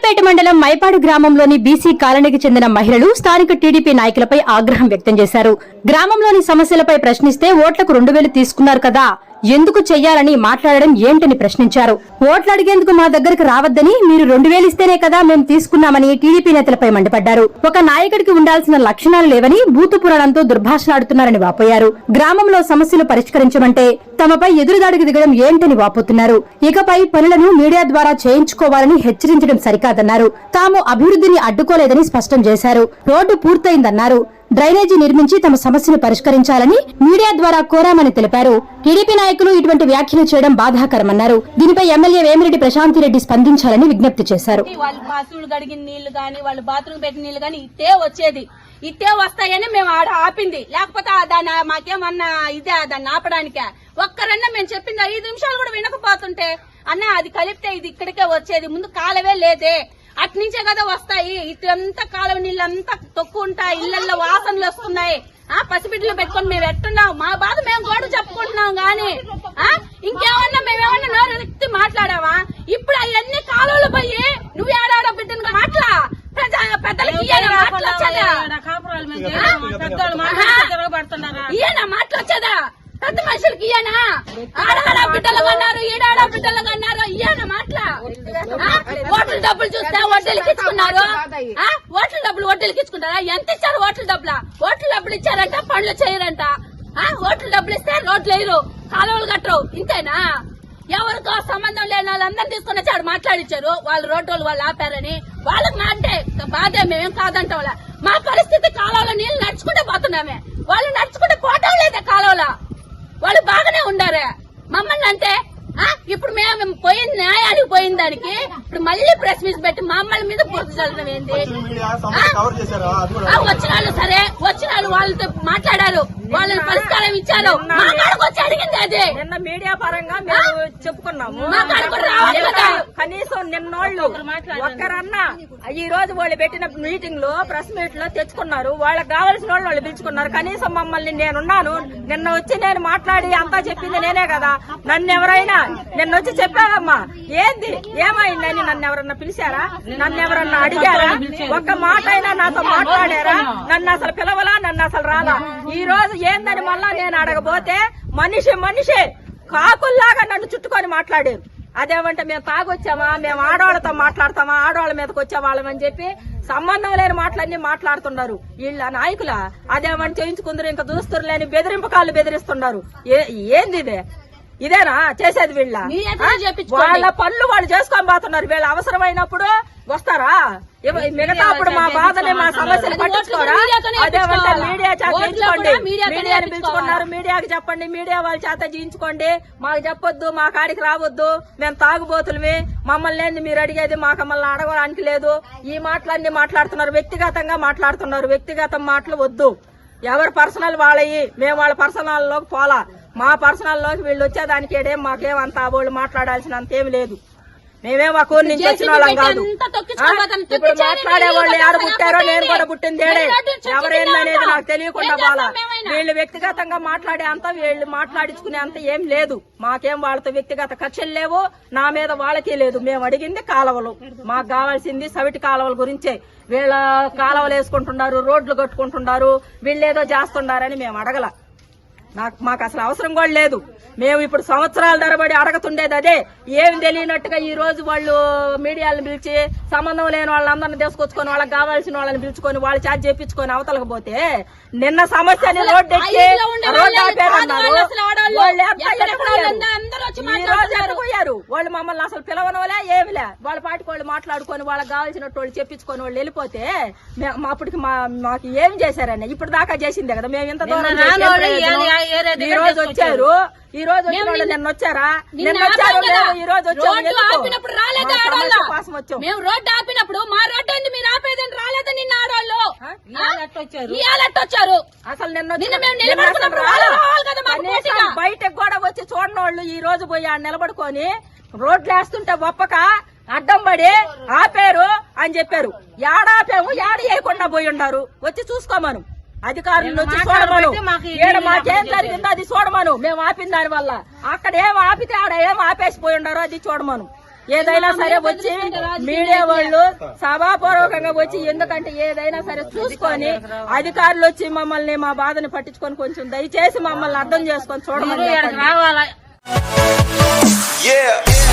కొత్తపేట మండలం మైపాడు గ్రామంలోని బీసీ కాలనీకి చెందిన మహిళలు స్థానిక టీడీపీ నాయకులపై ఆగ్రహం వ్యక్తం చేశారు. గ్రామంలోని సమస్యలపై ప్రశ్నిస్తే ఓట్లకు 2000 తీసుకున్నారు కదా, ఎందుకు చెయ్యాలని మాట్లాడడం ఏంటని ప్రశ్నించారు. ఓట్లు అడిగేందుకు మా దగ్గరకు రావద్దని, మీరు 2000 ఇస్తేనే కదా మేము తీసుకున్నామని టీడీపీ నేతలపై మండిపడ్డారు. ఒక నాయకుడికి ఉండాల్సిన లక్షణాలు లేవని, బూతు పురాణంతో దుర్భాషలాడుతున్నారని వాపోయారు. గ్రామంలో సమస్యలు పరిష్కరించమంటే తమపై ఎదురుదాడికి దిగడం ఏంటని వాపోతున్నారు. ఇకపై పనులను మీడియా ద్వారా చేయించుకోవాలని హెచ్చరించడం సరికాదన్నారు. తాము అభివృద్ధిని అడ్డుకోలేదని స్పష్టం చేశారు. రోడ్డు పూర్తయిందన్నారు. డ్రైనేజీ నిర్మించి తమ సమస్యను పరిష్కరించాలని మీడియా ద్వారా కోరామని తెలిపారు. టీడీపీ నాయకులు ఇటువంటి వ్యాఖ్యలు చేయడం బాధాకరమన్నారు. దీనిపై ఎమ్మెల్యే వేమిరెడ్డి ప్రశాంతిరెడ్డి స్పందించాలని విజ్ఞప్తి చేశారు. వాళ్ళు బాత్రూమ్ కడిగిన నీళ్లు గాని, వాళ్ళు బాత్రూమ్ పెట్టిన నీళ్లు గాని ఇట్టే వచ్చేది, ఇట్టే వస్తాయని మేము ఆడ ఆపింది. లేకపోతే దాన్ని మాకేమన్నా ఇదే దాన్ని ఆపడానికే. ఒక్కరన్నా మేము చెప్పింది 5 నిమిషాలు కూడా వినకపోతుంటే అన్న అది కలిపితే ఇది ఇక్కడికే వచ్చేది, ముందు కాలవే లేదే, అట్నుంచే కదా వస్తాయి. ఇట్లంతా కాలువ నీళ్ళంతా తొక్కుంటాయి, ఇళ్లలో వాసనలు వస్తున్నాయి. పసిబిడ్డలు పెట్టుకుని మేము ఎట్టున్నాం, మా బాధ మేము కూడా చెప్పుకుంటున్నాం గాని ఇంకేమన్నా మేమేమన్నా నోరెత్తి మాట్లాడావా? ఇప్పుడు అవన్నీ కాలువలు పోయి నువ్వు ఏడాడో బిడ్డను మాట్లా పెద్దలకి ఈయన మాట్లాడచ్చదా? పెద్ద మనుషులకి ఈయన ఆడాడ బిడ్డలు అన్నారు, ఈడాడ బిడ్డలు అన్నారు. ఈయన మాట్లా ఓట్ల డబ్బులు చూస్తే వడ్డీలకి ఇచ్చుకున్నారు. ఓట్ల డబ్బులు వడ్డీలకి ఇచ్చుకుంటారా? ఎంత ఇచ్చారు ఓట్ల డబ్బులా? ఓట్ల డబ్బులు ఇచ్చారంట, పనులు చేయరంట. ఓట్ల డబ్బులు ఇస్తే రోడ్లు వేయరు, కాలువలు కట్టరు. ఇంతేనా? ఎవరికో సంబంధం లేని వాళ్ళందరినీ తీసుకుని వచ్చి ఆడు మాట్లాడిచ్చారు. వాళ్ళు రోడ్డు వాళ్ళు ఆపారని. వాళ్ళకి నా అంటే బాధే, మేమేం కాదంట. వాళ్ళ మా పరిస్థితి కాలువలో నీళ్లు నడుచుకుంటే పోతున్నామే, వాళ్ళు నడుచుకుంటే పోవటం లేదా కాలువలో. వాళ్ళు బాగానే ఉండారే. మమ్మల్ని అంటే ఇప్పుడు మేము పోయిన న్యాయానికి పోయిన దానికి ఇప్పుడు మళ్ళీ ప్రెస్ మీట్ పెట్టి మమ్మల్ని మీద పూర్తి చల్లడం ఏంది? వచ్చిన వాళ్ళు సరే, వచ్చిన వాళ్ళు వాళ్ళతో మాట్లాడారు, వాళ్ళని పరిష్కారం ఇచ్చారు. మా కాడకు వచ్చి అడిగింది అది. నిన్న మీడియా పరంగా మేము చెప్పుకున్నాము. మా కాడకు రావాలి కదా. కనీసం నిన్నోళ్ళు ఒక్కరన్నా ఈ రోజు వాళ్ళు పెట్టిన మీటింగ్ లో, ప్రెస్ మీట్ లో తెచ్చుకున్నారు. వాళ్ళకి కావాల్సిన వాళ్ళు పిలుచుకున్నారు. కనీసం మమ్మల్ని నేనున్నాను, నిన్న వచ్చి నేను మాట్లాడి అంతా చెప్పింది నేనే కదా. నన్ను ఎవరైనా నిన్న వచ్చి చెప్పావమ్మా ఏంది ఏమైందని నన్ను ఎవరన్నా పిలిచారా? నన్ను ఎవరన్నా అడిగారా? ఒక్క మాట అయినా నాతో మాట్లాడారా? నన్ను అసలు పిలవలా, నన్ను అసలు రాలా. ఈ రోజు ఏందని మళ్ళా నేను అడగబోతే మనిషి కాకుల్లాగా నన్ను చుట్టుకొని మాట్లాడారు. అదేమంటే మేము తాగొచ్చామా, మేము ఆడవాళ్ళతో మాట్లాడతామా, ఆడవాళ్ళ మీదకి వచ్చే వాళ్ళమని చెప్పి సంబంధం లేని మాటలన్నీ మాట్లాడుతున్నారు వీళ్ళ నాయకుల. అదేమని చేయించుకుందరు, ఇంకా దూస్తురు లేని బెదిరింపకాళ్ళు బెదిరిస్తున్నారు. ఏంది ఇదేనా చేసేది? వీళ్ళ వాళ్ళ పనులు వాళ్ళు చేసుకొని పోతున్నారు. వీళ్ళ అవసరమైనప్పుడు వస్తారా? మిగతా అప్పుడు మా బాధని, మా సమస్యలు పట్టించుకోరా? అదేమంటే మీడియా చేత చేయించుకోండి, మీడియాని పిలుచుకున్నారు, మీడియాకి చెప్పండి, మీడియా వాళ్ళ చేత చేయించుకోండి. మాకు చెప్పొద్దు, మా కాడికి రావద్దు, మేము తాగుబోతులమే, మమ్మల్ని ఏంది మీరు అడిగేది, మాకు మమ్మల్ని అడగడానికి లేదు. ఈ మాటలన్నీ మాట్లాడుతున్నారు, వ్యక్తిగతంగా మాట్లాడుతున్నారు. వ్యక్తిగత మాటలు వద్దు, ఎవరి పర్సనల్ వాళ్ళయి. మేము వాళ్ళ పర్సనల్ లోకి పోలా. మా పర్సనల్ లోకి వీళ్ళు వచ్చేదానికి ఏడేం మాకేమంతా వాళ్ళు మాట్లాడాల్సినంత ఏమి లేదు. మేమేం ఒక ఊరి నుంచి వచ్చిన వాళ్ళం కాదు. ఇప్పుడు మాట్లాడే వాళ్ళు ఎవరు పుట్టారో నేను కూడా పుట్టిందేడే. ఎవరేందనేది నాకు తెలియకుండా పోలా. వీళ్ళు వ్యక్తిగతంగా మాట్లాడే అంత, వీళ్ళు మాట్లాడించుకునే అంత ఏం లేదు. మాకేం వాళ్ళతో వ్యక్తిగత కక్షలు లేవు, నా మీద వాళ్ళకి లేదు. మేము అడిగింది కాలువలు, మాకు కావాల్సింది సవిటి కాలువల గురించే. వీళ్ళ కాలువలు వేసుకుంటున్నారు, రోడ్లు కట్టుకుంటున్నారు, వీళ్ళేదో చేస్తున్నారని మేము అడగల. మాకు అసలు అవసరం కూడా లేదు. మేము ఇప్పుడు సంవత్సరాల తరబడి అడగతుండేది అదే. ఏమి తెలియనట్టుగా ఈ రోజు వాళ్ళు మీడియాలను పిలిచి సంబంధం లేని వాళ్ళందరినీ తీసుకొచ్చుకొని, వాళ్ళకి కావాల్సిన వాళ్ళని పిలుచుకొని, వాళ్ళు ఛార్జ్ చేయించుకొని అవతలకు పోతే నిన్న సమస్యని రోడ్డు ఎక్కి రోడ్డు ఆపేరన్నారు. వాళ్ళు మమ్మల్ని అసలు పిలవనోలే ఏమిలే. వాళ్ళ పాటికి వాళ్ళు మాట్లాడుకొని, వాళ్ళకి కావాల్సినట్టు వాళ్ళు చెప్పించుకొని వాళ్ళు వెళ్ళిపోతే అప్పటికి మాకు ఏం చేశారని ఇప్పుడు దాకా చేసిందే కదా. మేము ఇంత దూరం ఈ రోజు వచ్చారు, ఈ రోజు నిన్న వచ్చారా? నిన్న వచ్చారు, ఈ రోజు ఆపినప్పుడు రాలేదా? మేము రోడ్డు ఆపినప్పుడు మా రోడ్డు ఏంది మీరు ఆపేదని రాలేదా? నిన్న ఆడవాళ్ళు వచ్చారు. అసలు బయటకు కూడా వచ్చి చూడని వాళ్ళు ఈ రోజు పోయి నిలబడుకొని రోడ్లు వేస్తుంటే ఒప్పక అడ్డం పడి ఆపేరు అని చెప్పారు. ఏడాపేము ఏడ వేయకుండా పోయి ఉన్నారు. వచ్చి చూసుకోమను, అధికారులు వచ్చి చూడమను. మాకేం జరిగిందో అది చూడమను. మేము ఆపిన దాని వల్ల అక్కడ ఏం ఆపితే ఆడ ఏం ఆపేసిపోయి ఉండారో అది చూడమను. ఏదైనా సరే వచ్చి మీడియా వాళ్ళు సభాపూర్వకంగా వచ్చి, ఎందుకంటే ఏదైనా సరే చూసుకొని అధికారులు వచ్చి మమ్మల్ని మా బాధని పట్టించుకొని కొంచెం దయచేసి మమ్మల్ని అర్థం చేసుకొని చూడమని చెప్పండి. రావాలా Yeah.